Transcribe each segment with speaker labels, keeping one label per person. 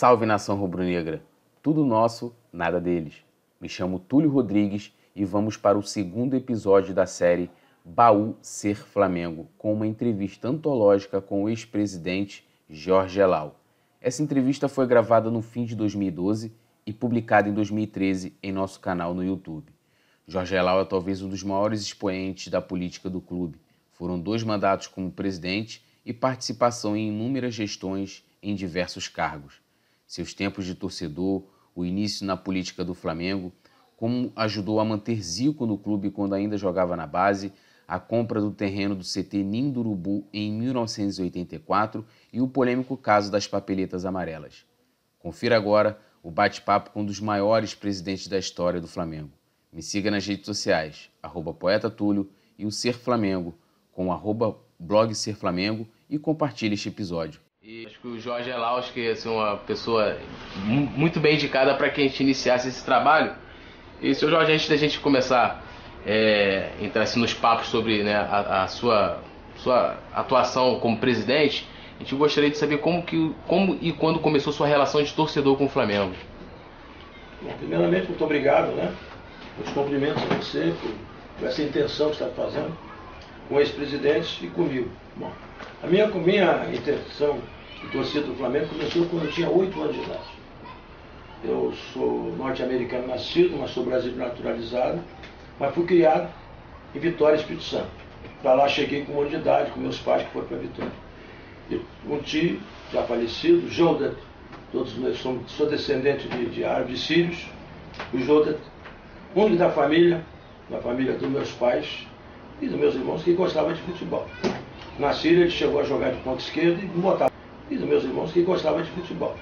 Speaker 1: Salve, nação rubro-negra! Tudo nosso, nada deles. Me chamo Túlio Rodrigues e vamos para o segundo episódio da série Baú Ser Flamengo, com uma entrevista antológica com o ex-presidente Jorge Elal. Essa entrevista foi gravada no fim de 2012 e publicada em 2013 em nosso canal no YouTube. Jorge Elal é talvez um dos maiores expoentes da política do clube. Foram 2 mandatos como presidente e participação em inúmeras gestões em diversos cargos. Seus tempos de torcedor, o início na política do Flamengo, como ajudou a manter Zico no clube quando ainda jogava na base, a compra do terreno do CT Ninho do Urubu em 1984 e o polêmico caso das papeletas amarelas. Confira agora o bate-papo com um dos maiores presidentes da história do Flamengo. Me siga nas redes sociais, @poetatulio e o Ser Flamengo, com @blog Ser Flamengo, e compartilhe este episódio.
Speaker 2: E acho que o Jorge Elal, acho que é uma pessoa muito bem indicada para que a gente iniciasse esse trabalho. E, seu Jorge, antes da gente começar a entrar assim, nos papos sobre, né, a sua atuação como presidente, a gente gostaria de saber como e quando começou sua relação de torcedor com o Flamengo.
Speaker 3: Bom, primeiramente, muito obrigado, né? Os cumprimentos a você por essa intenção que você está fazendo com o ex-presidente e comigo. Bom, a minha intenção de torcida do Flamengo começou quando eu tinha 8 anos de idade. Eu sou norte-americano nascido, mas sou brasileiro naturalizado, mas fui criado em Vitória, Espírito Santo. Para lá cheguei com 1 ano de idade, com meus pais que foram para Vitória. E um tio, já falecido, Jodat, todos nós sou descendente de árabes sírios, o Jodat, único da família dos meus pais e dos meus irmãos que gostava de futebol. Na Síria ele chegou a jogar de ponta esquerda e botava. E dos meus irmãos que gostava de futebol.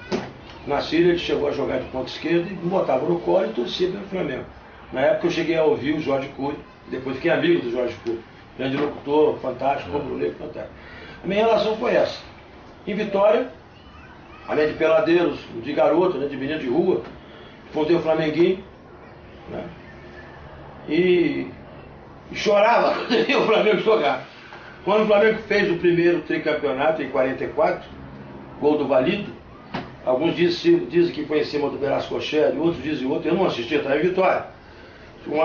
Speaker 3: Na Síria ele chegou a jogar de ponta esquerda e botava no colo e torcia pelo Flamengo. Na época eu cheguei a ouvir o Jorge Cury, depois fiquei amigo do Jorge Cury. Grande locutor, fantástico, rubro-negro, fantástico. A minha relação foi essa. Em Vitória, além de peladeiros, de garoto, né, de menino de rua, fundei o Flamenguinho, né, e chorava quando eu via o Flamengo jogar. Quando o Flamengo fez o primeiro tricampeonato em 44, gol do Valido, alguns dizem que foi em cima do Velasco Rocher, outros dizem outro, eu não assisti, estava em Vitória. Um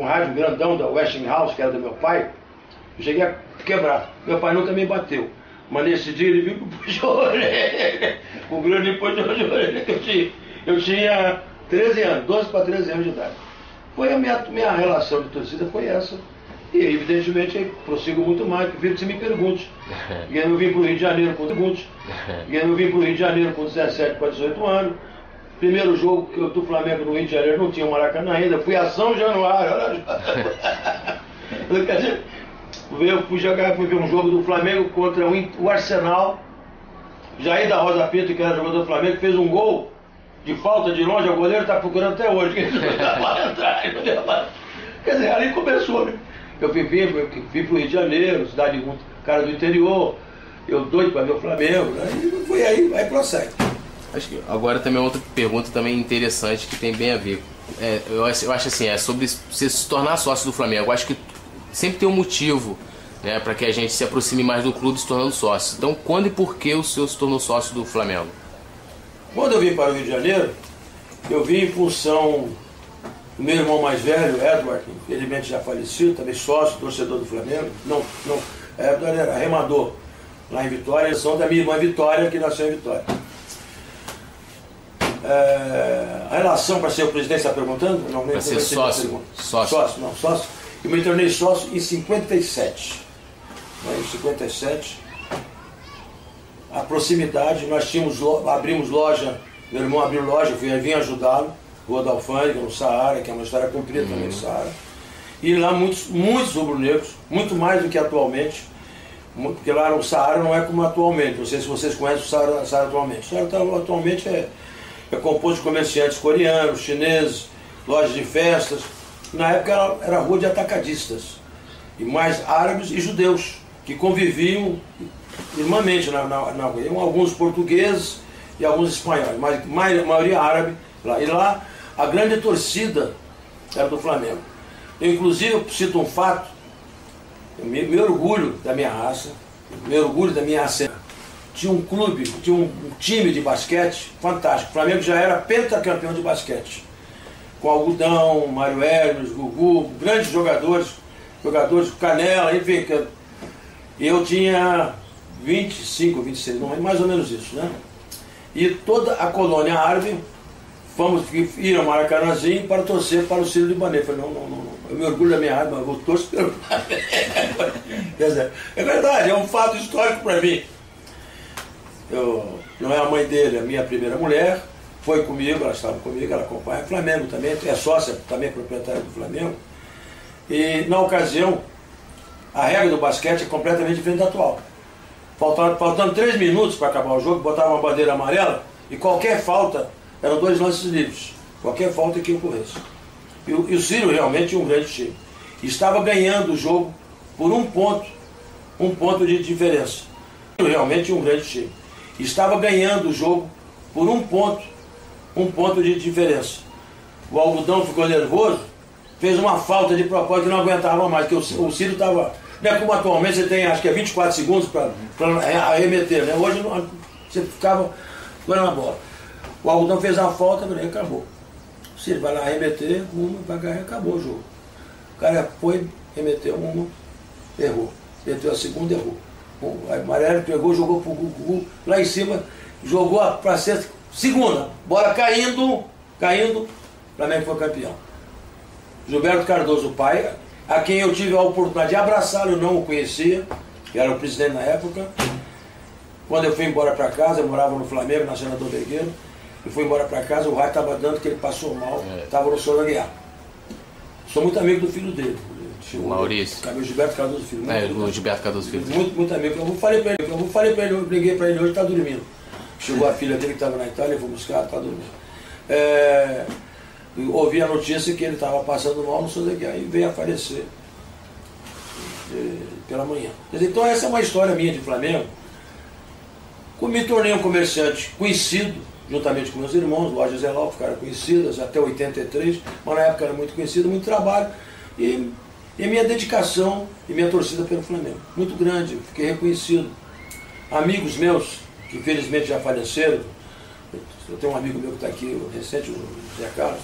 Speaker 3: rádio grandão da Westinghouse, que era do meu pai, eu cheguei a quebrar. Meu pai nunca me bateu, mas nesse dia ele viu que puxou a orelha. O grande puxou a orelha. Eu tinha 13 anos, 12 para 13 anos de idade. Foi a minha relação de torcida foi essa. E evidentemente prossigo muito mais, prefiro que você me pergunte. Eu vim para o Rio de Janeiro com 17 para 18 anos. Primeiro jogo do Flamengo no Rio de Janeiro não tinha o Maracanã ainda, fui a São Januário. Quer dizer, fui ver um jogo do Flamengo contra o Arsenal. Jair da Rosa Pinto, que era jogador do Flamengo, fez um gol de falta de longe, o goleiro está procurando até hoje. Quer dizer, ali começou, né? Eu vim para o Rio de Janeiro, cidade de cara do interior, eu doido para ver o Flamengo, né? E foi aí prossegue.
Speaker 2: Acho que agora também outra pergunta também interessante que tem bem a ver. Eu acho assim, sobre você se tornar sócio do Flamengo. Eu acho que sempre tem um motivo, né, para que a gente se aproxime mais do clube se tornando sócio. Então, quando e por que o senhor se tornou sócio do Flamengo?
Speaker 3: Quando eu vim para o Rio de Janeiro, eu vim em função do meu irmão mais velho, Edward, infelizmente já falecido, também sócio, torcedor do Flamengo. Edward era remador lá em Vitória, eles são da minha irmã Vitória, que nasceu em Vitória. A relação para ser o presidente, você está perguntando? Não,
Speaker 2: para ser sócio.
Speaker 3: Sócio. Eu me tornei sócio em 57. Em 57, a proximidade, nós abrimos loja, meu irmão abriu loja, eu vim ajudá-lo, Rua da Alfândega, no Saara, que é uma história comprida também do Saara. E lá muitos rubro-negros, muito mais do que atualmente, porque lá o Saara não é como atualmente, não sei se vocês conhecem o Saara atualmente. O Saara atualmente é composto de comerciantes coreanos, chineses, lojas de festas. Na época era rua de atacadistas, e mais árabes e judeus, que conviviam irmãmente na rua. E alguns portugueses e alguns espanhóis, mas a maioria árabe lá. E lá a grande torcida era do Flamengo. Inclusive, eu cito um fato, eu me orgulho da minha raça, me orgulho da minha raça. tinha um clube, tinha um time de basquete fantástico. O Flamengo já era pentacampeão de basquete. Com Algodão, Mário Hermes, Gugu, grandes jogadores, Canela, enfim. Eu tinha 25, 26, não é mais ou menos isso, né? E toda a colônia árabe fomos ir ao Maracanãzinho para torcer para o Sírio Libanês. Eu falei, não, eu me orgulho da minha árabe, mas eu torço pelo Quer dizer, é verdade, é um fato histórico para mim. Não é a mãe dele, a minha primeira mulher, foi comigo, ela estava comigo, ela acompanha o Flamengo também, é sócia, também proprietária do Flamengo. E na ocasião, a regra do basquete é completamente diferente da atual. Faltando 3 minutos para acabar o jogo, botava uma bandeira amarela e qualquer falta, eram 2 lances livres, qualquer falta que ocorresse. E o Sírio realmente tinha um grande time. Estava ganhando o jogo por um ponto de diferença. Realmente um grande time. Estava ganhando o jogo por um ponto de diferença. O Algodão ficou nervoso, fez uma falta de propósito que não aguentava mais, porque o Sírio estava, né, como atualmente você tem, acho que é 24 segundos para arremeter, né? Hoje você ficava na bola. O Algodão fez a falta e acabou. O Sírio vai lá arremeter, vai ganhar, acabou o jogo. O cara foi, remeteu uma, errou. Meteu a segunda, errou. O Amarelo pegou, jogou pro Gugu, lá em cima, jogou para a sexta, segunda, bola caindo, o Flamengo foi campeão. Gilberto Cardoso, o pai, a quem eu tive a oportunidade de abraçar, eu não o conhecia, que era o presidente na época. Quando eu fui embora para casa, eu morava no Flamengo, na Senador Vergueiro, eu fui embora para casa, o raio estava dando que ele passou mal, estava no Soro Aguiar. Sou muito amigo do filho dele.
Speaker 2: Maurício.
Speaker 3: O Gilberto Cardoso Filho.
Speaker 2: O Gilberto Cardoso Filho.
Speaker 3: Muito amigo. Eu falei para ele, eu liguei para ele hoje, está dormindo. Chegou a filha dele que estava na Itália, eu fui buscar, está dormindo. Eu ouvi a notícia que ele estava passando mal no Souza Aguiar e veio a falecer pela manhã. Então essa é uma história minha de Flamengo. Me tornei um comerciante conhecido, juntamente com meus irmãos, lojas Zelal, ficaram conhecidas até 83, mas na época era muito conhecido, muito trabalho. E minha dedicação e minha torcida pelo Flamengo, muito grande, fiquei reconhecido. Amigos meus, que infelizmente já faleceram, eu tenho um amigo meu que está aqui, recente, o Zé Carlos,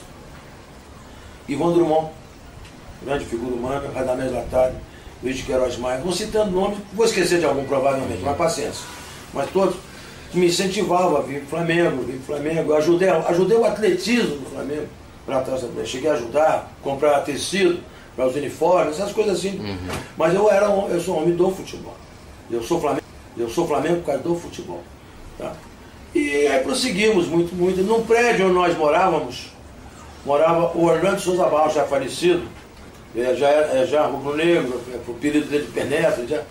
Speaker 3: Ivan Drummond, grande figura humana, Radamés Latari, Luiz de Queiroz Maia, vou citando nomes, vou esquecer de algum provavelmente, mas paciência. Mas todos me incentivavam a vir para o Flamengo, ajudei o atletismo do Flamengo, cheguei a ajudar, comprar tecido, para os uniformes, essas coisas assim. Mas eu sou homem do futebol. Eu sou Flamengo por causa do futebol. Tá? E aí prosseguimos muito. Num prédio onde nós morava o Orlando Souza Barros, já falecido, já rubro-negro, o período dele de penetra,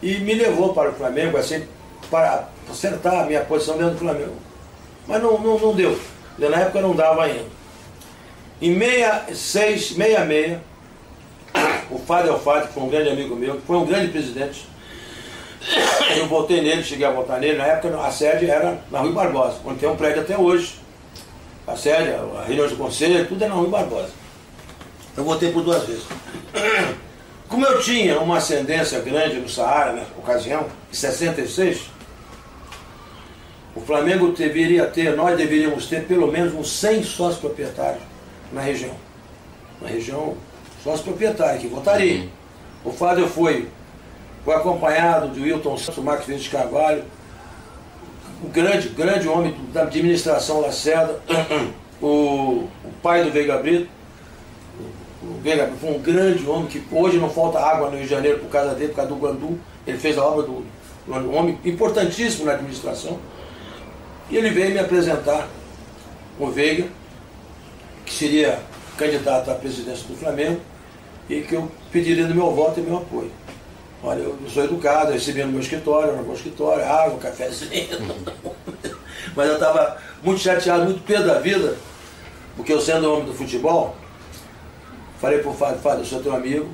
Speaker 3: e me levou para o Flamengo, assim, para acertar a minha posição dentro do Flamengo. Mas não deu. Na época não dava ainda. Em 66, o Fábio Alfati, que foi um grande amigo meu, que foi um grande presidente, eu votei nele, cheguei a votar nele. Na época a sede era na Rui Barbosa, onde tem um prédio até hoje. A sede, a reunião de conselho, tudo é na Rui Barbosa. Eu votei por 2 vezes. Como eu tinha uma ascendência grande no Saara, na ocasião, em 66, o Flamengo nós deveríamos ter pelo menos uns 100 sócios proprietários na região. Na região, sócio proprietário que votaria. O Fábio foi acompanhado de Wilton Santos, Marcos Vinícius de Carvalho, um grande homem da administração Lacerda, o pai do Veiga Brito. O Veiga Brito foi um grande homem que hoje não falta água no Rio de Janeiro por causa dele, por causa do Guandu. Ele fez a obra um homem importantíssimo na administração. E ele veio me apresentar o Veiga, que seria candidato à presidência do Flamengo, e que eu pediria do meu voto e meu apoio. Olha, eu sou educado, eu recebi no meu escritório, água, cafezinho. Mas eu estava muito chateado, muito pé da vida, porque eu sendo homem do futebol, falei para o Fábio, eu sou teu amigo,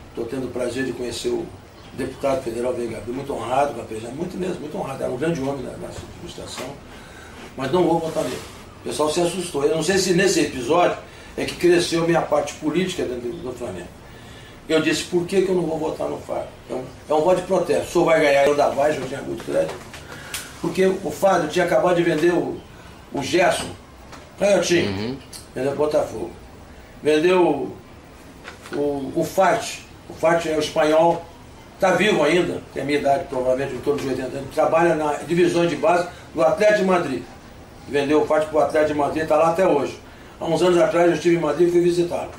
Speaker 3: estou tendo o prazer de conhecer o deputado federal Veiga Brito, muito honrado com a presença, muito honrado, era um grande homem na administração, mas não vou votar nele. O pessoal se assustou. Eu não sei se nesse episódio é que cresceu a minha parte política dentro do Flamengo. Eu disse, por que eu não vou votar no Fábio? É um voto de protesto. O senhor vai ganhar, eu da Vaz, eu tinha muito crédito. porque o Fábio tinha acabado de vender o Gerson, Canhotinho, vendeu o Botafogo. Vendeu o Fati. O Fati é o espanhol, está vivo ainda, tem a minha idade, provavelmente em torno de 80 anos, trabalha na divisão de base do Atlético de Madrid. Vendeu o Fati para o Atlético de Madrid, está lá até hoje. Há uns anos atrás eu estive em Madrid e fui visitá-lo.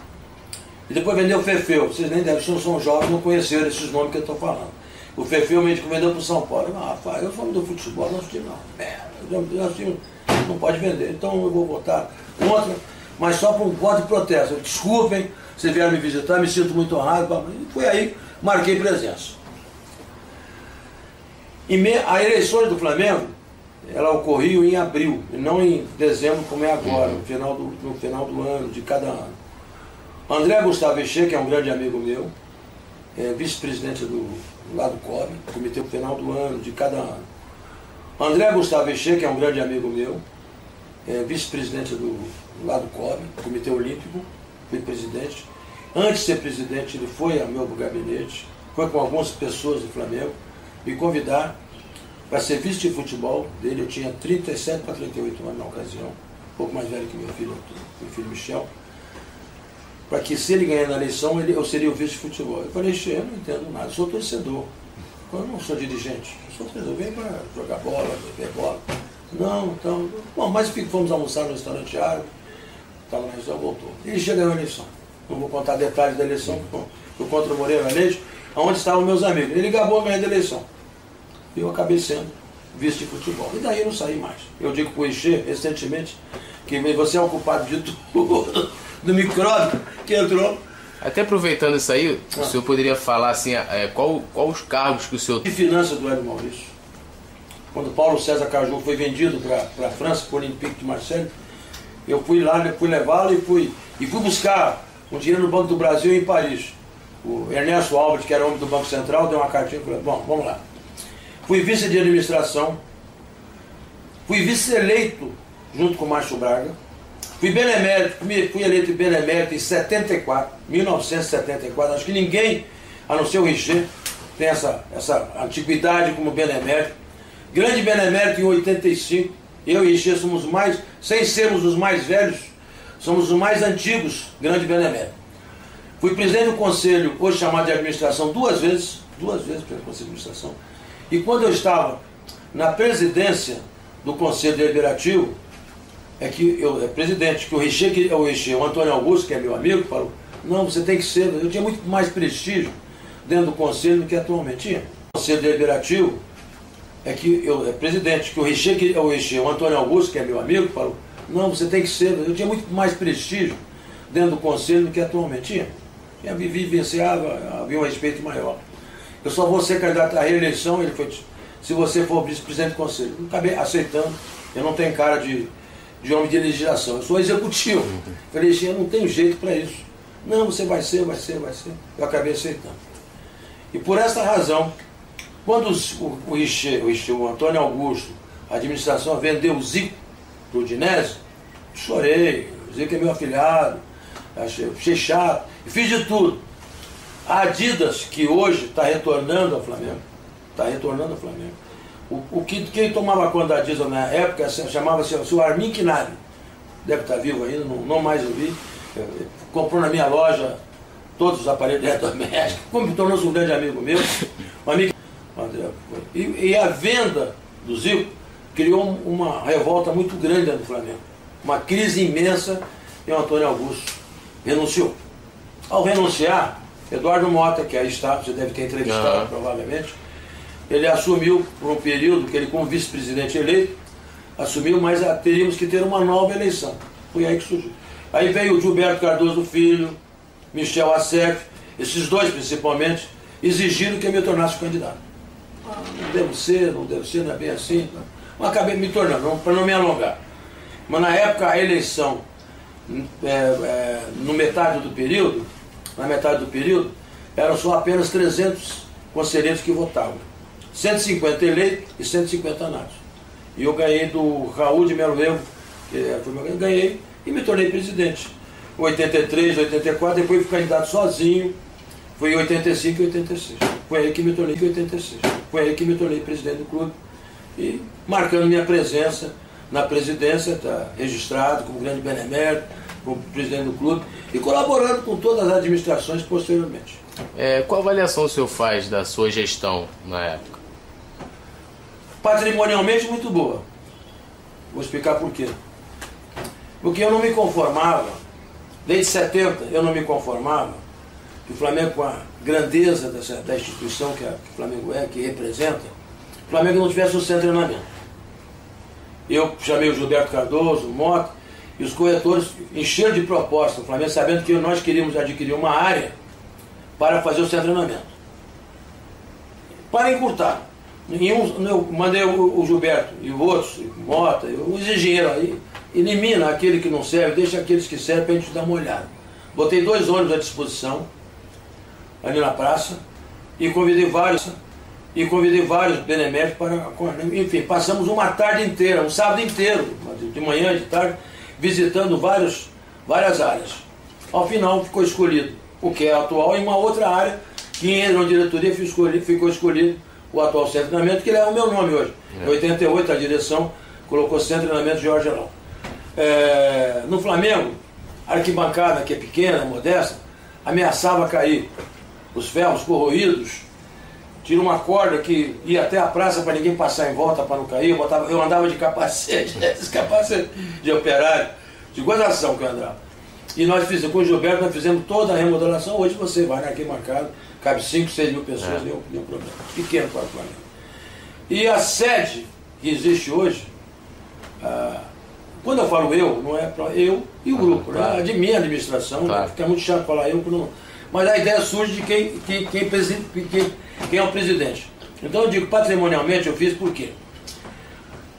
Speaker 3: E depois vendeu o Fefeu. Vocês nem devem, são jovens, não conheceram esses nomes que eu estou falando. O Fefeu médico vendeu para o São Paulo. Rapaz, eu falo do futebol, nosso time não. Nosso time não pode vender. Então eu vou votar contra, mas só por um voto de protesto. Desculpem, vocês vieram me visitar, me sinto muito honrado. E foi aí, marquei presença. A eleição do Flamengo, ela ocorreu em abril, e não em dezembro como é agora, no final do ano, de cada ano. André Gustavo Eche, que é um grande amigo meu, vice-presidente do lado COB, comitê no final do ano, de cada ano. André Gustavo Eche, que é um grande amigo meu, vice-presidente do lado COB, comitê olímpico, foi presidente. Antes de ser presidente, ele foi ao meu gabinete, foi com algumas pessoas do Flamengo, me convidar para ser vice de futebol dele. Eu tinha 37 para 38 anos na ocasião, um pouco mais velho que meu filho Michel, para que, se ele ganhar na eleição, eu seria o vice de futebol. Eu falei, eu não entendo nada, eu sou torcedor, eu não sou dirigente, eu sou torcedor, eu venho para jogar bola, beber bola. Não, então, bom, mas fomos almoçar no restaurante árabe, estava na eleição, voltou. Ele chega na eleição, não vou contar detalhes da eleição, eu contra o Moreira Leite, onde estavam meus amigos. Ele gabou a minha eleição. E eu acabei sendo vice de futebol. E daí eu não saí mais. Eu digo para o Eche, recentemente, que você é o culpado de tudo, do micróbio que entrou.
Speaker 2: Até aproveitando isso aí, o senhor poderia falar assim, qual os cargos que o senhor...
Speaker 3: De finanças do Hélio Maurício. Quando Paulo César Caju foi vendido para a França, por Olympique de Marseille, eu fui lá, fui levá-lo e fui buscar um dinheiro no Banco do Brasil em Paris. O Ernesto Alves, que era homem do Banco Central, deu uma cartinha e falou, bom, vamos lá. Fui vice de administração, fui vice-eleito junto com o Márcio Braga, fui benemérito, fui eleito benemérito em 1974, acho que ninguém, a não ser o Richer, tem essa antiguidade como benemérito. Grande benemérito em 85, eu e o Richer somos mais, sem sermos os mais velhos, somos os mais antigos, grande benemérito. Fui presidente do conselho, hoje chamado de administração, duas vezes pelo conselho de administração. E quando eu estava na presidência do conselho deliberativo, presidente, que o Richer, o Antônio Augusto, que é meu amigo, falou, não, você tem que ser, eu tinha muito mais prestígio dentro do conselho do que atualmente tinha. O conselho deliberativo, presidente, que o Richer, o Antônio Augusto, que é meu amigo, falou, não, você tem que ser, eu tinha muito mais prestígio dentro do conselho do que atualmente tinha. Vivenciava, havia um respeito maior. Eu só vou ser candidato à reeleição, ele foi, se você for vice-presidente do conselho. Eu acabei aceitando, eu não tenho cara de homem de legislação, eu sou executivo. Eu falei, eu não tenho jeito para isso. Não, você vai ser. Eu acabei aceitando. E por essa razão, quando o Antônio Augusto, a administração vendeu o Zico para o Udinese, chorei, o Zico é meu afilhado, achei chato, e fiz de tudo. A Adidas, que hoje está retornando ao Flamengo, quem tomava conta da Adidas na época chamava-se o senhor Armin Quinari, deve estar vivo ainda, não mais ouvi, comprou na minha loja todos os aparelhos de eletrodomésticos, como tornou-se um grande amigo meu, e a venda do Zico criou uma revolta muito grande dentro do Flamengo, uma crise imensa, e o Antônio Augusto renunciou. Ao renunciar, Eduardo Mota, que aí está, você deve ter entrevistado provavelmente, ele assumiu por um período que ele, como vice-presidente eleito, assumiu, mas teríamos que ter uma nova eleição. Foi aí que surgiu. Aí veio o Gilberto Cardoso Filho, Michel Assef, esses dois principalmente, exigiram que eu me tornasse candidato. Não devo ser, não é bem assim. Mas acabei me tornando, para não me alongar. Mas na época a eleição, na metade do período, eram só apenas 300 conselheiros que votavam. 150 eleitos e 150 natos. E eu ganhei do Raul de Melo Evo, ganhei e me tornei presidente. Em 83, 84, depois fui candidato sozinho, foi em 85 e 86. Foi aí que me tornei presidente do clube e marcando minha presença na presidência, está registrado como grande benemérito, como presidente do clube, e colaborando com todas as administrações posteriormente.
Speaker 2: Qual avaliação o senhor faz da sua gestão na época?
Speaker 3: Patrimonialmente muito boa. Vou explicar por quê. Porque eu não me conformava, desde 70 eu não me conformava, que o Flamengo, com a grandeza da instituição que o Flamengo que representa, o Flamengo não tivesse o seu treinamento. Eu chamei o Gilberto Cardoso, o Mota, e os corretores encheram de proposta o Flamengo, sabendo que nós queríamos adquirir uma área para fazer o seu treinamento. Para encurtar. Eu mandei o Gilberto e os outros, o Mota, os engenheiros aí, elimina aquele que não serve, deixa aqueles que servem para a gente dar uma olhada. Botei 2 ônibus à disposição, ali na praça, e convidei vários beneméritos para... Enfim, passamos uma tarde inteira, um sábado inteiro, de manhã e de tarde, visitando várias áreas. Ao final ficou escolhido o que é atual e uma outra área que em reunião de diretoria ficou escolhido o atual centro de treinamento, que é o meu nome hoje. Em 88 a direção colocou centro de treinamento Jorge Elal. No Flamengo, a arquibancada, que é pequena, modesta, ameaçava cair. Os ferros corroídos, tira uma corda que ia até a praça para ninguém passar em volta para não cair. Eu andava de capacete, esses capacetes de operário, de gozação que eu andava. E nós fizemos, com o Gilberto, nós fizemos toda a remodelação. Hoje você vai na arquibancada, cabe 5, 6 mil pessoas, nenhum problema. Pequeno para o Flamengo. E a sede que existe hoje, quando eu falo eu, não é para eu e o grupo, né? De minha administração, né? Fica muito chato falar eu, mas a ideia surge de quem é o presidente. Então eu digo, patrimonialmente eu fiz por quê?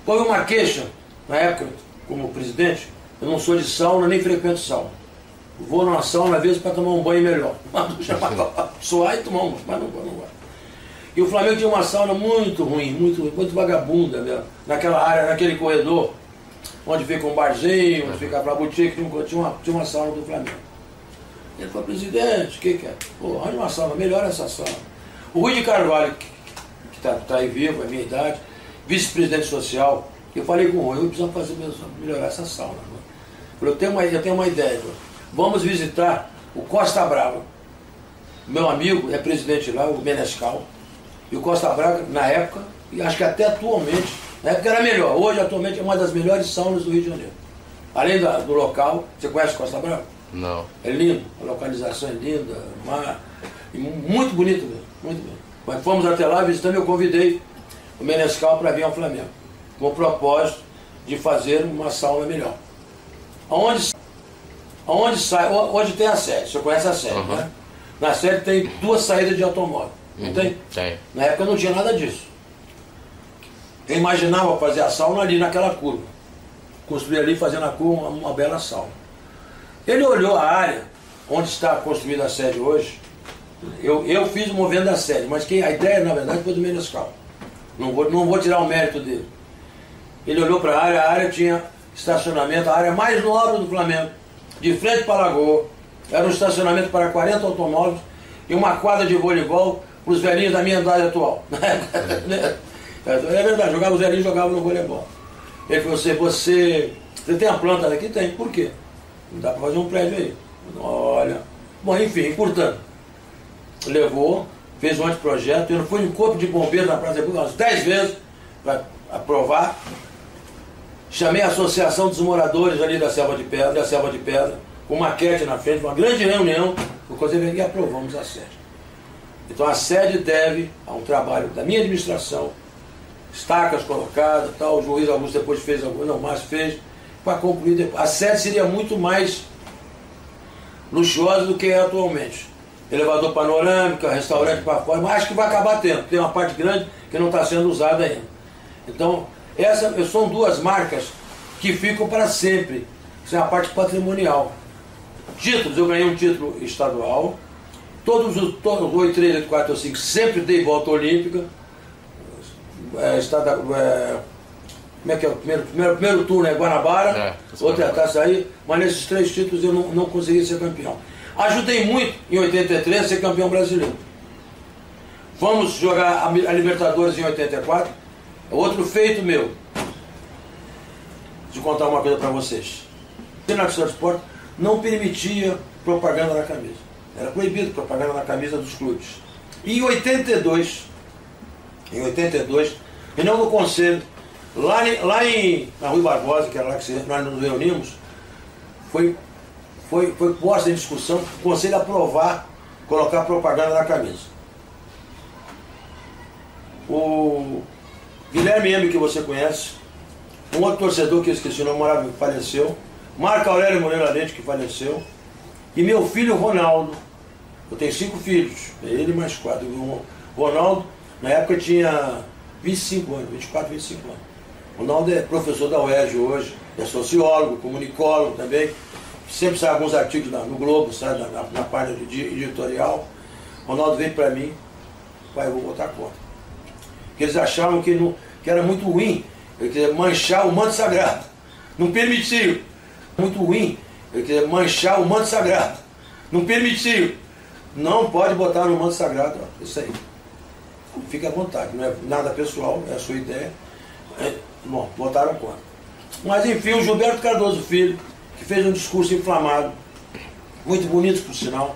Speaker 3: Houve uma queixa, na época, como presidente, eu não sou de sauna, nem frequento sauna. Eu vou numa sauna, às vezes, para tomar um banho melhor. Suar e tomar um banho, mas não gosto. E o Flamengo tinha uma sauna muito ruim, muito vagabunda mesmo. Naquela área, naquele corredor, onde fica um barzinho, onde fica a boutique, tinha uma sauna do Flamengo. Ele falou, presidente, o que é? Pô, arranja uma sauna, melhora essa sauna. O Rui de Carvalho, que está aí vivo, é minha idade, vice-presidente social, eu falei com o Rui, precisamos melhorar essa sauna. Eu tenho uma ideia, vamos visitar o Costa Brava. Meu amigo é presidente lá, o Menescal, e o Costa Brava, na época, e acho que até atualmente, na época era melhor, hoje atualmente é uma das melhores saunas do Rio de Janeiro. Além do local, você conhece o Costa Brava?
Speaker 2: Não.
Speaker 3: É lindo, a localização é linda, mar, muito bonito mesmo, muito bem. Mas fomos até lá, visitando, eu convidei o Menescal para vir ao Flamengo, com o propósito de fazer uma sauna melhor. Hoje tem a sede, você conhece a sede, né? Na sede tem 2 saídas de automóvel, não tem?
Speaker 2: Tem.
Speaker 3: Na época não tinha nada disso. Eu imaginava fazer a sauna ali naquela curva, construir ali, fazendo a curva uma bela sauna. Ele olhou a área onde está construída a sede hoje. Eu fiz o movimento da sede, mas a ideia, na verdade, foi do Menescal. Não vou tirar o mérito dele. Ele olhou para a área tinha estacionamento, a área mais nobre do Flamengo, de frente para a Lagoa. Era um estacionamento para 40 automóveis e uma quadra de voleibol para os velhinhos da minha idade atual. É verdade, os velhinhos jogavam no voleibol. Ele falou assim, você tem a planta daqui? Tem. Por quê? Não dá para fazer um prédio aí. Olha. Bom, enfim, encurtando. Levou, fez um anteprojeto, eu fui no corpo de bombeiros na Praça umas 10 vezes para aprovar. Chamei a associação dos moradores ali da Selva de Pedra, com maquete na frente, uma grande reunião, e aprovamos a sede. Então a sede deve a um trabalho da minha administração, estacas colocadas, tal, o juiz Augusto depois fez algumas, não, mais fez, para concluir depois. A sede seria muito mais luxuosa do que é atualmente. Elevador panorâmico, restaurante para fora, mas acho que vai acabar tendo, tem uma parte grande que não está sendo usada ainda. Então, essas são 2 marcas que ficam para sempre. Isso é a parte patrimonial. Títulos, eu ganhei um título estadual, todos os 8, 3, 8, 4, 5, sempre dei volta olímpica. Como é que é? O primeiro turno é Guanabara, outro é a Taça aí, mas nesses 3 títulos eu não consegui ser campeão. Ajudei muito em 83 a ser campeão brasileiro. Vamos jogar a Libertadores em 84, Outro feito meu, de contar uma coisa para vocês. A Nação do Esporte não permitia propaganda na camisa. Era proibido propaganda na camisa dos clubes. E em 82, reunião do conselho, lá na Rui Barbosa, que era lá que nós nos reunimos, foi posta em discussão o conselho aprovar colocar propaganda na camisa. O Guilherme M, que você conhece, um outro torcedor que eu esqueci o nome, faleceu, Marco Aurélio Moreira Leite, que faleceu, e meu filho Ronaldo. Eu tenho 5 filhos, ele mais 4. O Ronaldo, na época, tinha 25 anos, 24, 25 anos. O Ronaldo é professor da UERJ hoje, é sociólogo, comunicólogo também. Sempre sai alguns artigos no Globo, sai na página editorial. O Ronaldo veio para mim, pai, eu vou botar conta. Porque eles achavam que era muito ruim, manchar o manto sagrado. Não permitiam. Muito ruim, manchar o manto sagrado. Não permitiam. Não pode botar no manto sagrado, ó, isso aí. Fica à vontade, não é nada pessoal, é a sua ideia. Bom, botaram conta. Mas enfim, o Gilberto Cardoso Filho, que fez um discurso inflamado, muito bonito por sinal,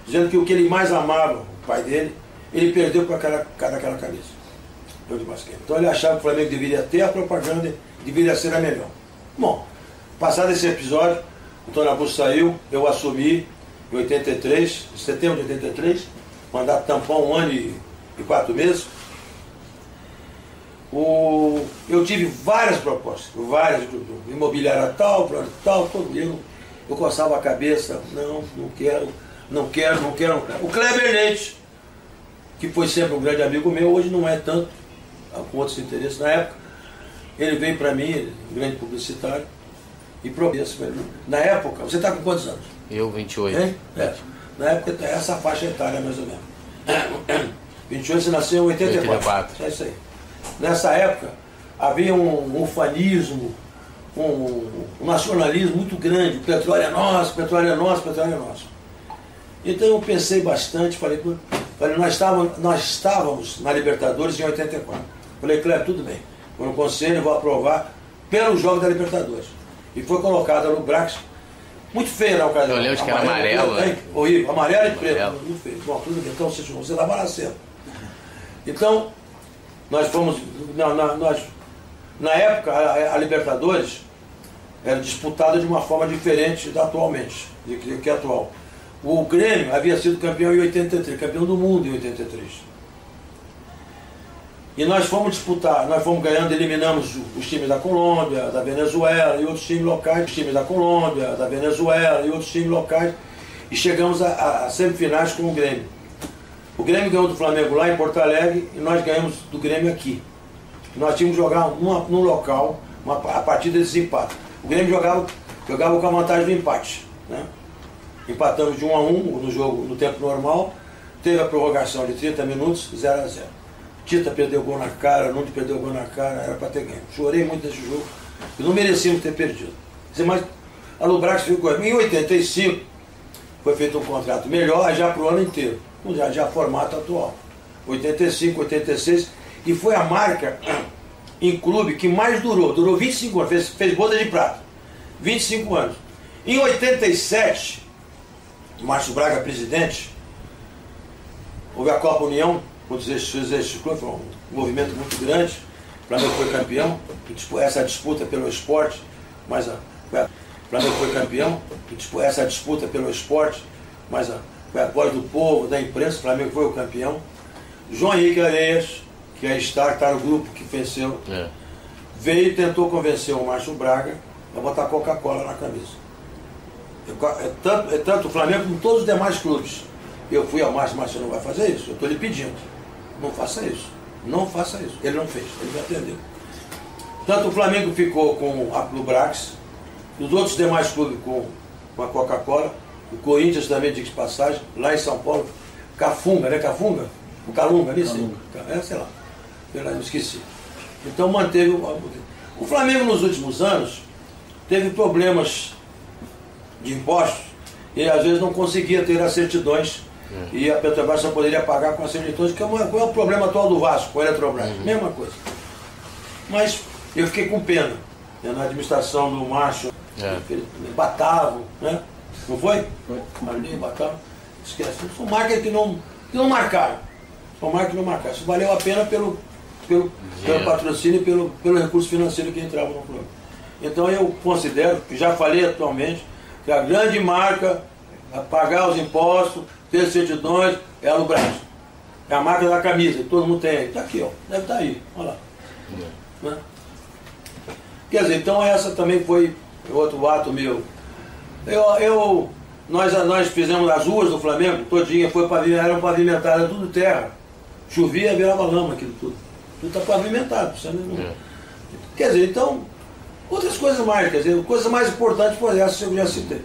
Speaker 3: dizendo que o que ele mais amava, o pai dele, ele perdeu para aquela camisa. Então ele achava que o Flamengo deveria ter a propaganda, deveria ser a melhor. Bom, passado esse episódio, o Tony Augusto saiu, eu assumi em 83, em setembro de 83, mandato tampão 1 ano e 4 meses. Eu tive várias propostas, imobiliária tal, plano tal, todo eu coçava a cabeça, não quero. O Kleber Leite, que foi sempre um grande amigo meu, hoje não é tanto, com outros interesses. Na época, ele veio para mim, um grande publicitário, e propôs. Na época, você está com quantos anos?
Speaker 2: Eu, 28.
Speaker 3: Hein? Na época, essa faixa etária mais ou menos. 28, você nasceu em 84. É isso aí. Nessa época, havia um ufanismo, um nacionalismo muito grande. O petróleo é nosso, petróleo é nosso, petróleo é nosso. Então eu pensei bastante, falei nós estávamos na Libertadores em 84. Falei, Cleber, tudo bem. Vou no conselho, vou aprovar pelo jogo da Libertadores. E foi colocada no Brax. Muito feio na ocasião.
Speaker 2: Eu lembro que era amarelo, né?
Speaker 3: Horrível, amarelo e preto. Muito feio. Bom, tudo bem. Então você estava na cena. Então, nós fomos. Na época, a Libertadores era disputada de uma forma diferente da atualmente, que é atual. O Grêmio havia sido campeão em 83, campeão do mundo em 83. E nós fomos disputar, nós fomos ganhando, eliminamos os times da Colômbia, da Venezuela e outros times locais, e chegamos a semifinais com o Grêmio. O Grêmio ganhou do Flamengo lá em Porto Alegre e nós ganhamos do Grêmio aqui. Nós tínhamos que jogar num local, a partir desse desempate. O Grêmio jogava com a vantagem do empate, né? Empatamos de 1 a 1 no jogo, no tempo normal, teve a prorrogação de 30 minutos, 0 a 0. Tita perdeu gol na cara, Nunes perdeu gol na cara, era para ter ganho. Chorei muito nesse jogo, e não merecíamos ter perdido. Mas a Lubrax ficou. Em 85 foi feito um contrato melhor, já para o ano inteiro, já formato atual. 85, 86, e foi a marca em clube que mais durou 25 anos, fez boda de prata, 25 anos. Em 87, Márcio Braga presidente, houve a Copa União, quando esse clube foi um movimento muito grande, o Flamengo foi campeão, essa disputa pelo esporte, mas o Flamengo foi campeão, essa disputa pelo esporte, mas foi a voz do povo, da imprensa, o Flamengo foi o campeão. João Henrique Areias, que está no grupo que venceu, veio e tentou convencer o Márcio Braga a botar Coca-Cola na camisa. Tanto o Flamengo como todos os demais clubes. Eu fui ao Márcio, Márcio não vai fazer isso, eu estou lhe pedindo. Não faça isso. Não faça isso. Ele não fez, ele me atendeu. Tanto o Flamengo ficou com a Lubrax, os outros demais clubes com a Coca-Cola, o Corinthians também, diga de passagem, lá em São Paulo, Cafunga, né? Cafunga? O Calunga, ali sim. Sei lá. Eu esqueci. Então manteve o Flamengo nos últimos anos teve problemas de impostos e às vezes não conseguia ter as certidões e a Petrobras só poderia pagar com as certidões, que é o problema atual do Vasco, com a Eletrobras, mesma coisa. Mas eu fiquei com pena, né, na administração do Márcio, Batavo, né? Não foi? Foi. Ali, Batavo, esquece. São marcas que não marcaram. São marcas que não marcaram. Isso valeu a pena pelo patrocínio e pelo recurso financeiro que entrava no programa. Então eu considero, que já falei atualmente, que a grande marca a pagar os impostos, ter certidões, é a Lubras. É a marca da camisa, que todo mundo tem aí. Está aqui, ó. Deve estar aí. Olha lá. Né? Quer dizer, então essa também foi outro ato meu. Nós fizemos as ruas do Flamengo, todinha, eram pavimentadas, tudo terra. Chovia e virava lama aquilo tudo. Tudo está pavimentado. Quer dizer, então, outras coisas mais, quer dizer, coisas mais importantes por essas que eu já citei.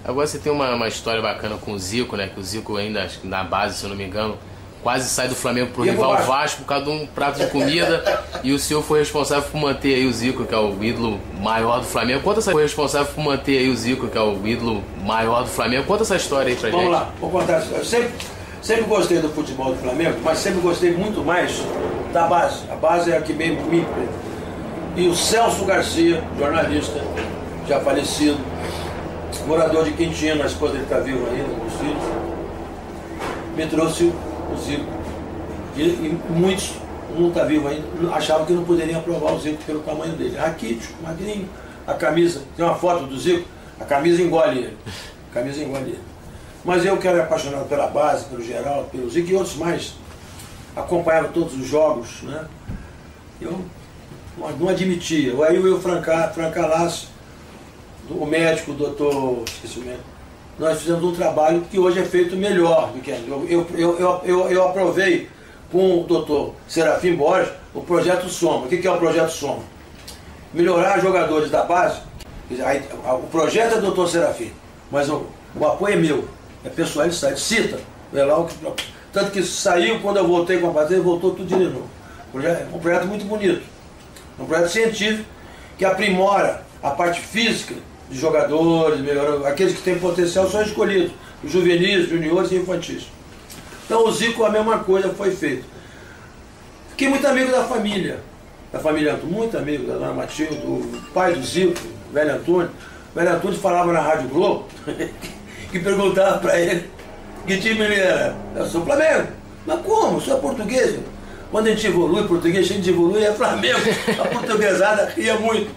Speaker 2: Agora você tem uma história bacana com o Zico, né? Que o Zico ainda, acho que na base, se eu não me engano, quase sai do Flamengo pro rival Vasco por causa de um prato de comida. E o senhor foi responsável por manter aí o Zico, que é o ídolo maior do Flamengo. Conta essa... Foi responsável por manter aí o Zico, que é o ídolo maior do Flamengo. Conta essa história aí pra gente.
Speaker 3: Vamos lá, vou contar. Eu sempre gostei do futebol do Flamengo, mas sempre gostei muito mais da base. A base é a que me emprega. E o Celso Garcia, jornalista, já falecido, morador de Quintino, a esposa dele está viva ainda, com os filhos, me trouxe o Zico. E muitos, não está vivo ainda, achavam que não poderiam aprovar o Zico pelo tamanho dele. Raquítico, magrinho, a camisa, tem uma foto do Zico, a camisa engole ele. A camisa engole ele. Mas eu que era apaixonado pela base, pelo Geraldo, pelo Zico e outros mais, acompanhava todos os jogos, né? Eu não admitia. Aí eu Francalasso, o médico, o doutor, esqueci o médico, nós fizemos um trabalho que hoje é feito melhor do que eu aprovei com o doutor Serafim Borges o projeto Soma. O que é o projeto Soma? Melhorar jogadores da base. O projeto é do doutor Serafim, mas o apoio é meu, é pessoal, ele sai, cita, é lá tanto que saiu, quando eu voltei com a patente, voltou tudo de novo. É um projeto muito bonito, um projeto científico que aprimora a parte física de jogadores, aqueles que têm potencial são escolhidos, os juvenis, juniores e infantis. Então o Zico, a mesma coisa foi feito. Fiquei muito amigo da família Antônio, muito amigo da dona Matilde, do pai do Zico, o velho Antônio. O velho Antônio falava na Rádio Globo, que perguntava para ele que time ele era. Eu sou Flamengo. Mas como? Eu sou português. Quando a gente evolui, português, a gente evolui, é Flamengo. A portuguesada ria muito.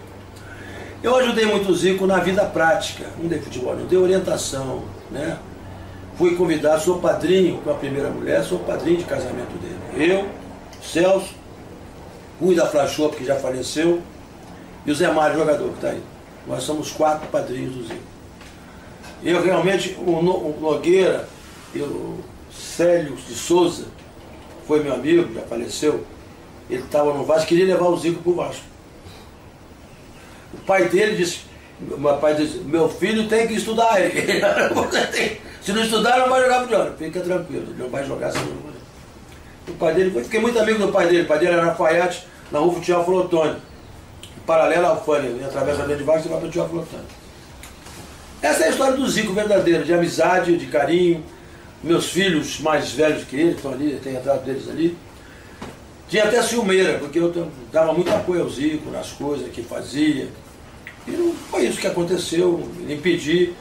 Speaker 3: Eu ajudei muito o Zico na vida prática, não dei futebol, não dei orientação, né? Fui convidado, sou padrinho com a primeira mulher, sou padrinho de casamento dele. Eu, Celso, Rui da Flachop, que já faleceu, e o Zé Mário, jogador, que está aí. Nós somos 4 padrinhos do Zico. Eu realmente, o Nogueira, o Célio de Souza, foi meu amigo, já faleceu, ele estava no Vasco, queria levar o Zico para o Vasco. O pai dele disse, meu filho tem que estudar. Se não estudar, não vai jogar futebol. Fica tranquilo, ele não vai jogar se não vai. O pai dele, fiquei muito amigo do pai dele. O pai dele era Lafayette, na rua Futebol Flotone. Paralela ao Fânia, atravessa dentro de Vasco e vai para o Futebol Flotone. Essa é a história do Zico verdadeiro, de amizade, de carinho. Meus filhos mais velhos que ele, estão ali, tem retrato deles ali. Tinha até ciumeira, porque eu dava muito apoio ao Zico nas coisas que fazia. E não foi isso que aconteceu, impedi.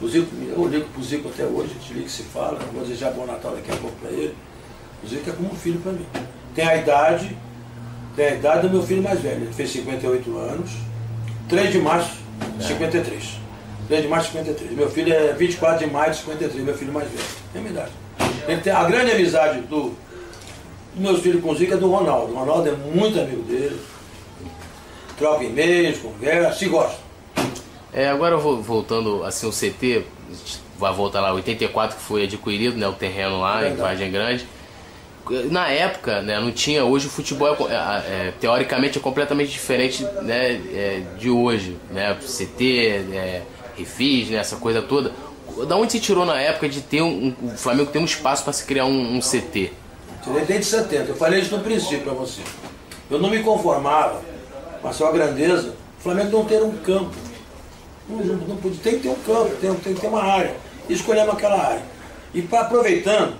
Speaker 3: O Zico, eu ligo para o Zico até hoje, a gente liga e se fala, vou desejar bom Natal daqui a pouco para ele. O Zico é como um filho para mim. Tem a idade do meu filho mais velho, ele fez 58 anos, 3 de março de 53. 3 de março de 53. Meu filho é 24 de maio de 53, meu filho mais velho. É a minha idade. Ele tem a grande amizade dos meus filhos com o Zico é do Ronaldo. O Ronaldo é muito amigo dele. Troca e-mails, conversa, se gosta.
Speaker 2: Agora voltando assim o CT, vai voltar lá 84 que foi adquirido, né, o terreno lá em Vargem Grande. Na época, né, não tinha, hoje o futebol teoricamente é completamente diferente, né, de hoje, né, CT, refis, né, essa coisa toda. Da onde se tirou na época de ter o Flamengo ter um espaço para se criar um CT?
Speaker 3: Tirei desde 70, eu falei isso no princípio para você. Eu não me conformava com a sua grandeza, o Flamengo não ter um campo. Não podia, tem que ter um campo, tem que ter uma área. E escolhemos aquela área. E aproveitando,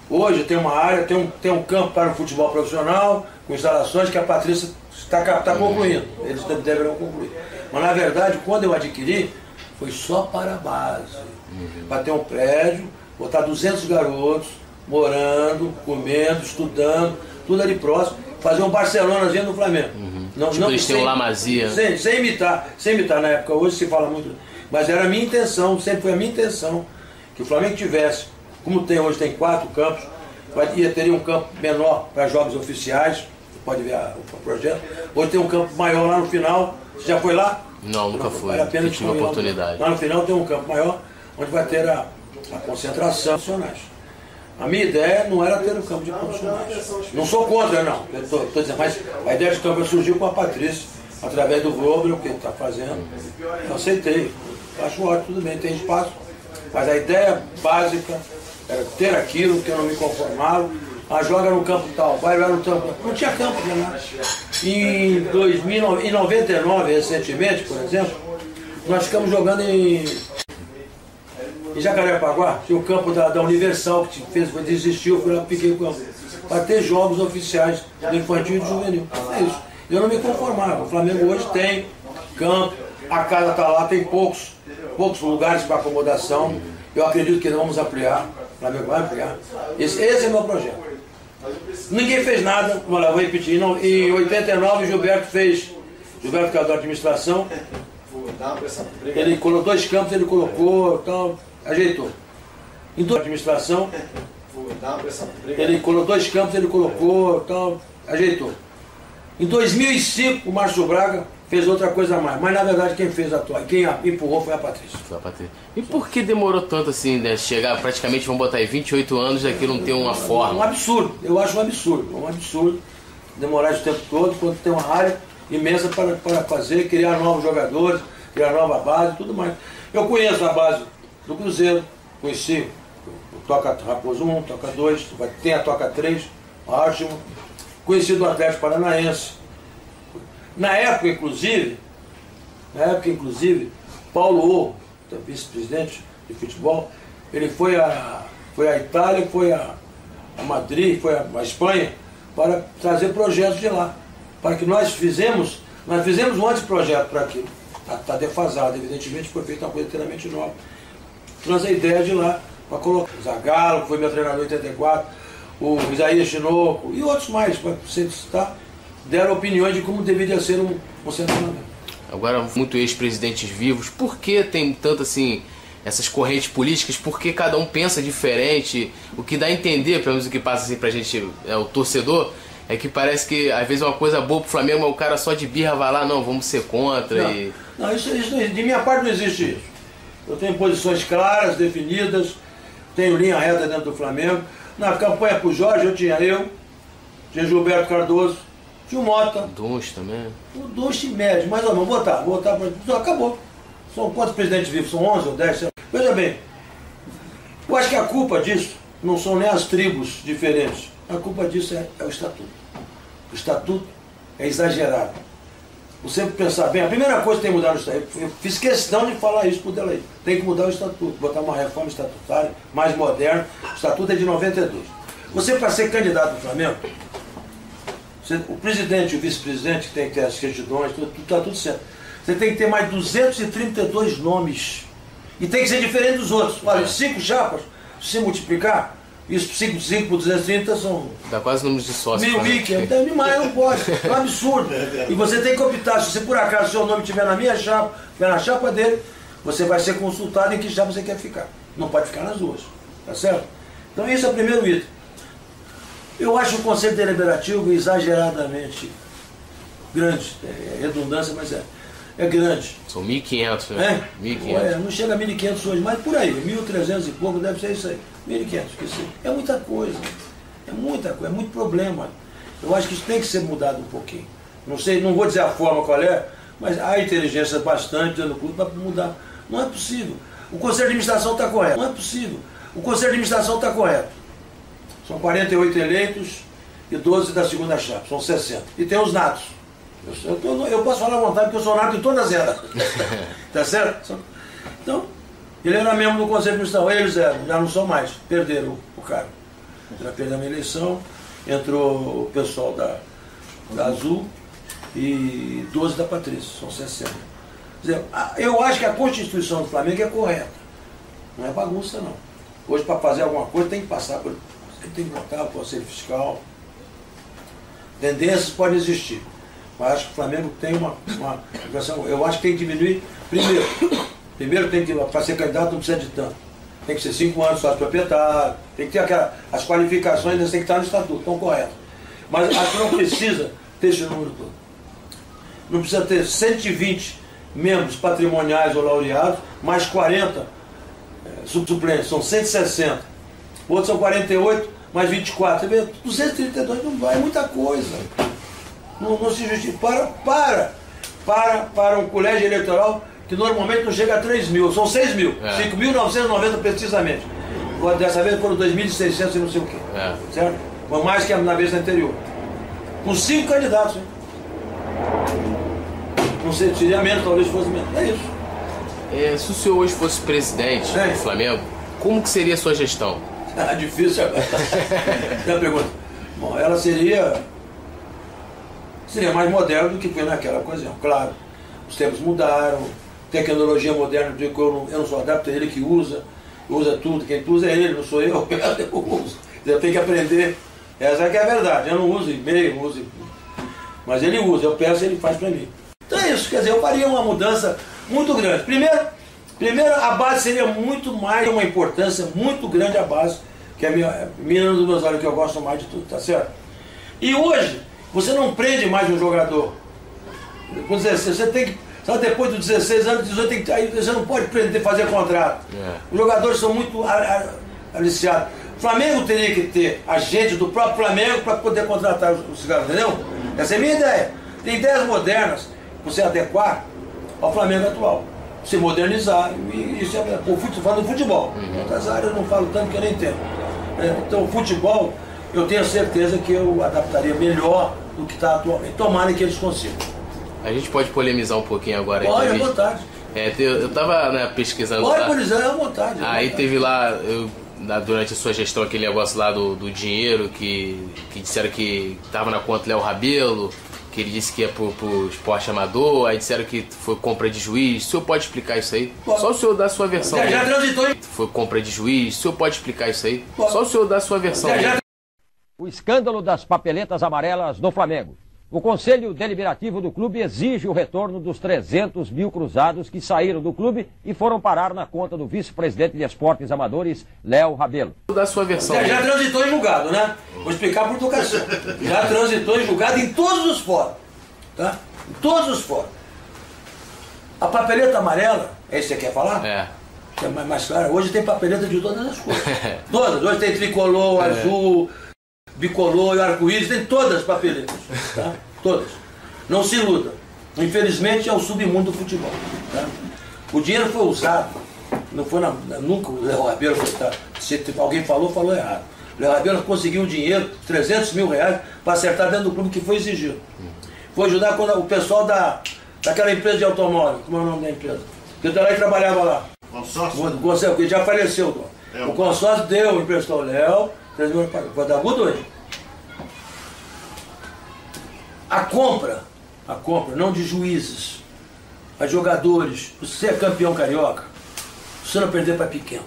Speaker 3: hoje tem uma área, tem um campo para o futebol profissional, com instalações que a Patrícia está concluindo. Eles deverão concluir. Mas, na verdade, quando eu adquiri, foi só para a base. Para ter um prédio, botar 200 garotos, morando, comendo, estudando, tudo ali próximo. Fazer um Barcelonazinho no Flamengo.
Speaker 2: Tipo, eles têm um La Masia.
Speaker 3: Sem imitar na época. Hoje se fala muito. Mas era a minha intenção, sempre foi a minha intenção, que o Flamengo tivesse, como tem hoje, tem 4 campos, teria um campo menor para jogos oficiais, você pode ver o projeto. Hoje tem um campo maior lá no final. Você já foi lá?
Speaker 2: Não, nunca fui.
Speaker 3: Vale a pena
Speaker 2: tive a oportunidade.
Speaker 3: Lá no final tem um campo maior, onde vai ter a concentração de profissionais. A minha ideia não era ter um campo de profissionais. Não sou contra, não. Estou dizendo, mas a ideia de campo surgiu com a Patrícia, através do Vogel, que ele está fazendo. Eu aceitei. Acho ótimo, tudo bem, tem espaço. Mas a ideia básica era ter aquilo que eu não me conformava. Joga no campo tal, vai lá no campo. Não tinha campo, né? Em 99, recentemente, por exemplo, nós ficamos jogando em Jacarepaguá. Tinha o campo da Universal, que desistiu, eu fui lá, piquei o campo. Para ter jogos oficiais do infantil e do juvenil. É isso. Eu não me conformava. O Flamengo hoje tem campo, a casa está lá, tem poucos lugares para acomodação. Eu acredito que não vamos ampliar. O Flamengo vai ampliar. Esse é o meu projeto. Ninguém fez nada, vou repetir. Em 89 o Gilberto fez. Gilberto, que é da administração, ele colocou 2 campos, ele colocou, tal, ajeitou. Em toda a administração, ele colocou 2 campos, ele colocou, tal, ajeitou. Em 2005 o Márcio Braga fez outra coisa a mais, mas na verdade quem empurrou foi a Patrícia.
Speaker 2: E por que demorou tanto assim, né? Chegar praticamente, vamos botar aí, 28 anos, daquilo não ter uma forma?
Speaker 3: Um absurdo, eu acho um absurdo demorar esse tempo todo, quando tem uma área imensa para fazer, criar novos jogadores, criar nova base, tudo mais. Eu conheço a base do Cruzeiro, conheci o Toca Raposo 1, Toca 2, tem a Toca 3, ótimo. Conheci do Atlético Paranaense. Na época, inclusive, Paulo O, vice-presidente de futebol, ele foi a Itália, foi a Madrid, foi a Espanha, para trazer projetos de lá. Para que nós fizemos um anteprojeto para aquilo. Está defasado, evidentemente, foi feita uma coisa inteiramente nova. Trouxe a ideia de lá, para colocar o Zagallo, que foi meu treinador em 84, o Isaías Chinoco e outros mais, para você citar, deram opiniões de como deveria ser um centro.
Speaker 2: Agora, muito ex-presidentes vivos, por que tem tanto assim, essas correntes políticas? Por que cada um pensa diferente? O que dá a entender, pelo menos o que passa assim pra gente, o torcedor, é que parece que às vezes é uma coisa boa pro Flamengo, mas o cara só de birra vai lá, não, vamos ser contra.
Speaker 3: Não, isso de minha parte não existe isso. Eu tenho posições claras, definidas, tenho linha reta dentro do Flamengo. Na campanha pro Jorge, tinha Gilberto Cardoso, tinha o Mota.
Speaker 2: Dunst também.
Speaker 3: O Dunst médio, mas não, vou botar acabou. São quantos presidentes vivos? São 11 ou 10? Veja bem, eu acho que a culpa disso não são nem as tribos diferentes. A culpa disso é o Estatuto. O Estatuto é exagerado. Você pensar bem, a primeira coisa que tem que mudar no Estatuto, eu fiz questão de falar isso por dela aí. Tem que mudar o Estatuto, botar uma reforma estatutária mais moderna. O Estatuto é de 92. Você, para ser candidato do Flamengo, o presidente e o vice-presidente, que tem que ter as certidões, está tudo certo. Você tem que ter mais 232 nomes. E tem que ser diferente dos outros. Olha, 5 chapas, se você multiplicar, isso 5 por 230 são...
Speaker 2: Dá quase números de sócios.
Speaker 3: 1.500, então demais, não pode. É um absurdo. E você tem que optar. Se você, por acaso, seu nome estiver na minha chapa, estiver na chapa dele, você vai ser consultado em que chapa você quer ficar. Não pode ficar nas duas. Tá certo? Então esse é o primeiro item. Eu acho o Conselho Deliberativo exageradamente grande. É redundância, mas é grande.
Speaker 2: São 1.500, né?
Speaker 3: 1.500. Não chega a 1.500 hoje, mas por aí, 1.300 e pouco, deve ser isso aí. 1.500, é muita coisa. É muito problema. Eu acho que isso tem que ser mudado um pouquinho. Não sei, não vou dizer a forma qual é, mas há inteligência bastante dentro do clube para mudar. Não é possível. O Conselho de Administração está correto. Não é possível. O Conselho de Administração está correto. São 48 eleitos e 12 da segunda chapa, são 60. E tem os natos. Eu posso falar à vontade porque eu sou nato em todas elas. Tá certo? Então, ele era membro do Conselho de Administração, eles eram, já não são mais, perderam o cargo. Já perdemos a eleição, entrou o pessoal da Azul e 12 da Patrícia, são 60. Quer dizer, eu acho que a Constituição do Flamengo é correta, não é bagunça não. Hoje para fazer alguma coisa tem que passar por... tem que votar o Conselho Fiscal. Tendências podem existir, mas acho que o Flamengo tem uma eu acho que tem que diminuir. Primeiro tem que, para ser candidato não precisa de tanto. Tem que ser 5 anos sócio proprietário, tem que ter as qualificações, tem que estar no estatuto, estão corretas. Mas acho que não precisa ter esse número todo. Não precisa ter 120 membros patrimoniais ou laureados, mais 40 suplentes, são 160. Outros são 48, mais 24. Você vê, 232 não vai, é muita coisa. Não se justifica. Para um colégio eleitoral que normalmente não chega a 3 mil, são 6 mil, 5.990 precisamente. Dessa vez foram 2.600 e não sei o quê. Certo? Foi mais que na vez anterior. Com 5 candidatos. Hein? Não sei, seria menos, talvez fosse menos. É isso.
Speaker 2: Se o senhor hoje fosse presidente do Flamengo, como que seria a sua gestão?
Speaker 3: Difícil agora. Tem uma pergunta. Bom, ela seria mais moderna do que foi naquela ocasião. Claro, os tempos mudaram, tecnologia moderna, eu não sou adepto, é ele que usa tudo, quem usa é ele, não sou eu uso. Eu tenho que aprender. Essa que é a verdade. Eu não uso e-mail, não uso, mas ele usa, eu peço e ele faz para mim. Então é isso, quer dizer, eu faria uma mudança muito grande. Primeiro a base seria muito mais, uma importância muito grande a base, que é a menina dos meus olhos, que eu gosto mais de tudo, tá certo? E hoje, você não prende mais um jogador. Com 16, você tem que, só depois dos 16 anos, 18, aí você não pode prender, fazer contrato. Os jogadores são muito aliciados. O Flamengo teria que ter agente do próprio Flamengo para poder contratar os caras, entendeu? Essa é a minha ideia. Tem ideias modernas para você adequar ao Flamengo atual. Se modernizar, e isso é falando do futebol. Outras áreas eu não falo tanto que eu nem entendo. Então, o futebol, eu tenho certeza que eu adaptaria melhor do que está atualmente. Tomara que eles consigam.
Speaker 2: A gente pode polemizar um pouquinho agora?
Speaker 3: Pode, à vontade.
Speaker 2: Eu estava pesquisando
Speaker 3: pode
Speaker 2: lá.
Speaker 3: Pode polemizar, à vontade.
Speaker 2: Aí teve lá, durante a sua gestão, aquele negócio lá do dinheiro, que disseram que estava na conta Léo Rabelo, que ele disse que ia pro esporte amador, aí disseram que foi compra de juiz. O senhor pode explicar isso aí? Pode. Só o senhor dá a sua versão.
Speaker 3: Já transitou.
Speaker 2: Foi compra de juiz. O senhor pode explicar isso aí? Pode. Só o senhor dá a sua versão.
Speaker 4: O escândalo das papeletas amarelas no Flamengo. O Conselho Deliberativo do clube exige o retorno dos 300 mil cruzados que saíram do clube e foram parar na conta do vice-presidente de esportes amadores, Léo Rabelo.
Speaker 2: Da sua versão.
Speaker 3: Já transitou em julgado, né? Vou explicar por educação. Já transitou em julgado em todos os fóruns. Tá? Em todos os fóruns. A papeleta amarela, é isso que você quer falar?
Speaker 2: É
Speaker 3: mais claro, hoje tem papeleta de todas as cores. Todas. Hoje tem tricolor, azul, bicolor e arco-íris, tem todas as papeletas, tá? Todas. Não se iluda. Infelizmente é o submundo do futebol. Tá? O dinheiro foi usado, não foi nunca o Léo Rabelo, tá? Se alguém falou errado. O Léo Rabelo conseguiu dinheiro, 300 mil reais, para acertar dentro do clube que foi exigido. Foi ajudar quando o pessoal daquela empresa de automóvel, como é o nome da empresa? Que eu também trabalhava lá. Consórcio? Que já faleceu. O consórcio emprestou o Léo. Vou dar muito hoje. A compra, não de juízes, a jogadores. Você é campeão carioca, se você não perder para pequeno.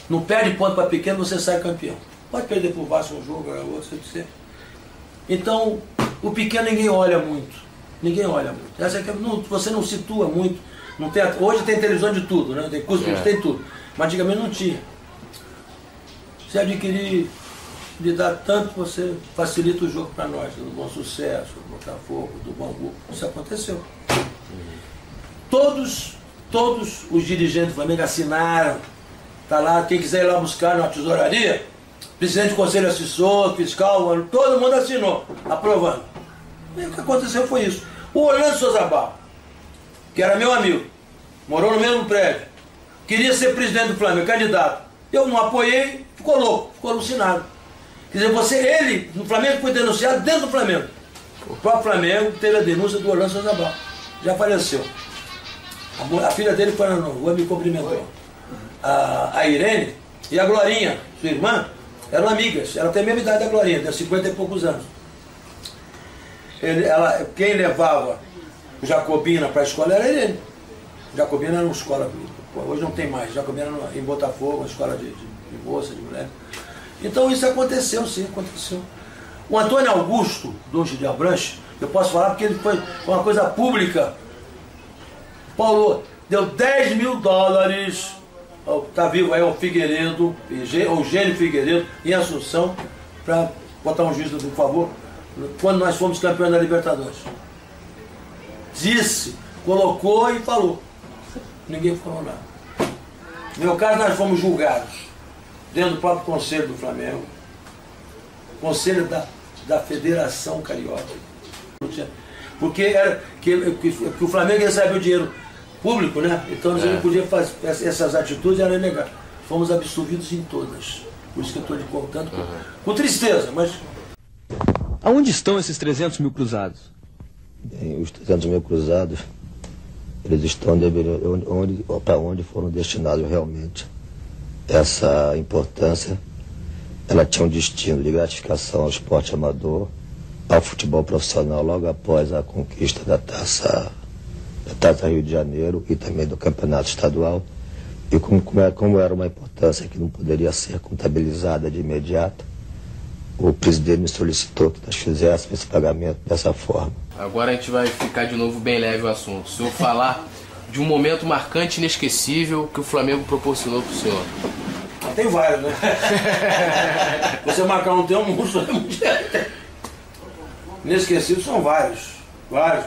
Speaker 3: Não perde ponto para pequeno, você sai campeão. Pode perder para o Vasco um jogo, outro, você. Então, o pequeno ninguém olha muito. Ninguém olha muito. Essa é que você não situa muito. Não tem, hoje tem televisão de tudo, né? Tem curso, tem tudo. Mas antigamente não tinha. Se adquirir, lhe dá tanto, você facilita o jogo para nós, do Bom Sucesso, do Botafogo, do Bangu. Isso aconteceu. Todos os dirigentes do Flamengo assinaram. Está lá, quem quiser ir lá buscar na tesouraria, presidente do Conselho Assessor, fiscal, todo mundo assinou, aprovando. E o que aconteceu foi isso. O Orlando Souza Barro, que era meu amigo, morou no mesmo prédio, queria ser presidente do Flamengo, candidato. Eu não apoiei, ficou louco, ficou alucinado. Quer dizer, ele, no Flamengo, foi denunciado dentro do Flamengo. O próprio Flamengo teve a denúncia do Orlando Souza Barro. Já faleceu. A filha dele foi na rua, me cumprimentou. A Irene e a Glorinha, sua irmã, eram amigas. Ela tem a mesma idade da Glorinha, tem 50 e poucos anos. quem levava o Jacobina para a escola era ele. O Jacobina era uma escola, hoje não tem mais, Jacobina era em Botafogo, uma escola de moça, de mulher. Então isso aconteceu, sim, aconteceu. O Antônio Augusto Dunche de Abranches, eu posso falar porque ele foi uma coisa pública. Paulo deu $10 mil, está vivo aí o Figueiredo, o Gênio Figueiredo, em Assunção, para botar um juiz, por favor, quando nós fomos campeões da Libertadores. Disse, colocou e falou. Ninguém falou nada. No meu caso, nós fomos julgados dentro do próprio Conselho do Flamengo, Conselho da Federação Carioca. Porque era que o Flamengo recebeu o dinheiro público, né? Então eles não podiam fazer essas atitudes, era legal. Fomos absolvidos em todas. Por isso que eu estou lhe contando com tristeza, mas...
Speaker 5: Aonde estão esses 300 mil cruzados?
Speaker 6: Bem, os 300 mil cruzados, eles estão para onde foram destinados realmente. Essa importância, ela tinha um destino de gratificação ao esporte amador, ao futebol profissional, logo após a conquista da Taça Rio de Janeiro e também do Campeonato Estadual. E como era uma importância que não poderia ser contabilizada de imediato, o presidente me solicitou que nós fizéssemos esse pagamento dessa forma.
Speaker 2: Agora a gente vai ficar de novo bem leve o assunto. Se eu falar de um momento marcante, inesquecível, que o Flamengo proporcionou para o senhor.
Speaker 3: Tem vários, né? Você marcar um tem um monstro. Inesquecíveis são vários. Vários.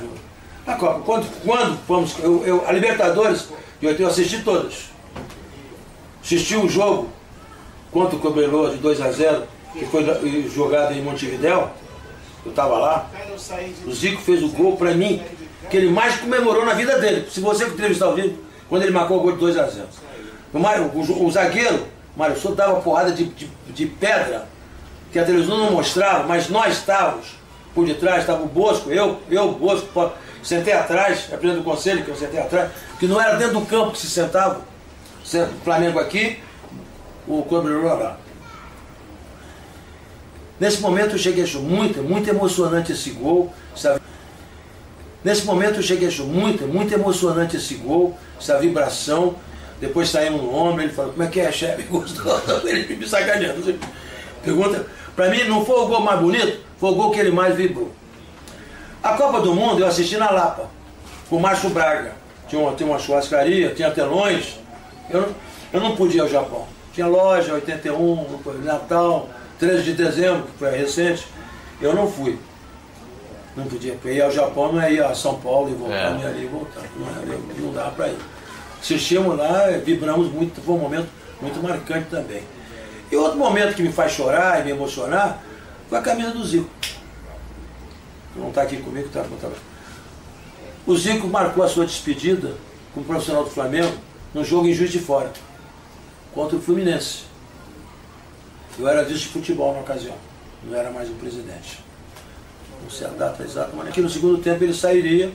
Speaker 3: A Copa, quando fomos... a Libertadores, eu assisti todas. Assisti um jogo contra o Cobreloa de 2-0, que foi jogado em Montevidéu. Eu estava lá. O Zico fez o gol para mim, que ele mais comemorou na vida dele. Se você entrevistar o vídeo, quando ele marcou o gol de 2-0. O zagueiro, Mário Souto, dava porrada de pedra, que a televisão não mostrava, mas nós estávamos por detrás, estava o Bosco, eu, Bosco, sentei atrás, a presidente do conselho, que eu sentei atrás, que não era dentro do campo que se sentava, o Flamengo aqui, o Cobreloa lá. Nesse momento eu cheguei a achar muito emocionante esse gol, sabe? Nesse momento eu cheguei a achar muito emocionante esse gol, essa vibração. Depois saímos no ombro, ele falou: como é que é, chefe? Gostou? Ele me sacaneando. Pergunta, pra mim não foi o gol mais bonito, foi o gol que ele mais vibrou. A Copa do Mundo eu assisti na Lapa, com o Márcio Braga. Tinha uma churrascaria, tinha telões. Eu não podia ir ao Japão. Tinha loja, 81, Natal, 13 de dezembro, que foi recente. Eu não fui. Não podia. Porque ir ao Japão não é ir a São Paulo e voltar, não ia ir e voltar. Não dava para ir. Assistimos lá, vibramos muito, foi um momento muito marcante também. E outro momento que me faz chorar e me emocionar foi a camisa do Zico. Não está aqui comigo, está contando. O Zico marcou a sua despedida como profissional do Flamengo num jogo em Juiz de Fora, contra o Fluminense. Eu era vice de futebol na ocasião, não era mais o presidente. Não sei a data exata, mas aqui no segundo tempo ele sairia,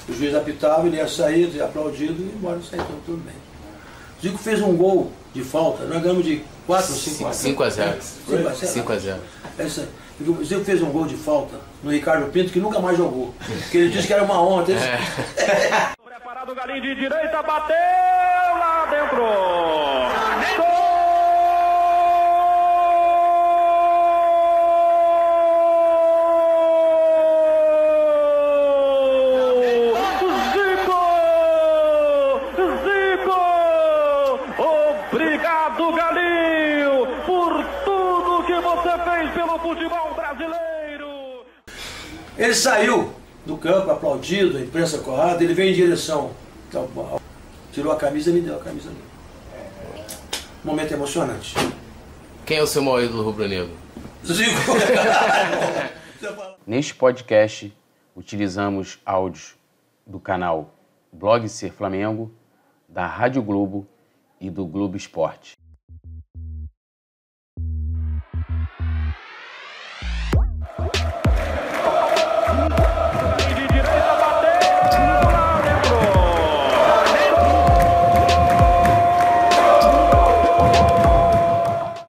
Speaker 3: o juiz apitava, ele ia sair, ia aplaudido e ia embora, saiu tudo bem. O Zico fez um gol de falta, nós ganhamos de 4 ou 5 a 0.
Speaker 2: 5-0.
Speaker 3: É isso aí. O Zico fez um gol de falta no Ricardo Pinto, que nunca mais jogou. Porque ele disse que era uma honra.
Speaker 7: Preparado o Galinho de direita, bateu lá dentro. Gol! Obrigado, Galinho, por tudo que você fez pelo futebol brasileiro.
Speaker 3: Ele saiu do campo, aplaudido, a imprensa corrada, ele veio em direção, tirou a camisa e me deu a camisa dele. Momento emocionante.
Speaker 2: Quem é o seu maior ídolo rubro-negro?
Speaker 3: Zico.
Speaker 1: Neste podcast, utilizamos áudios do canal Blog Ser Flamengo, da Rádio Globo e do Globo Esporte.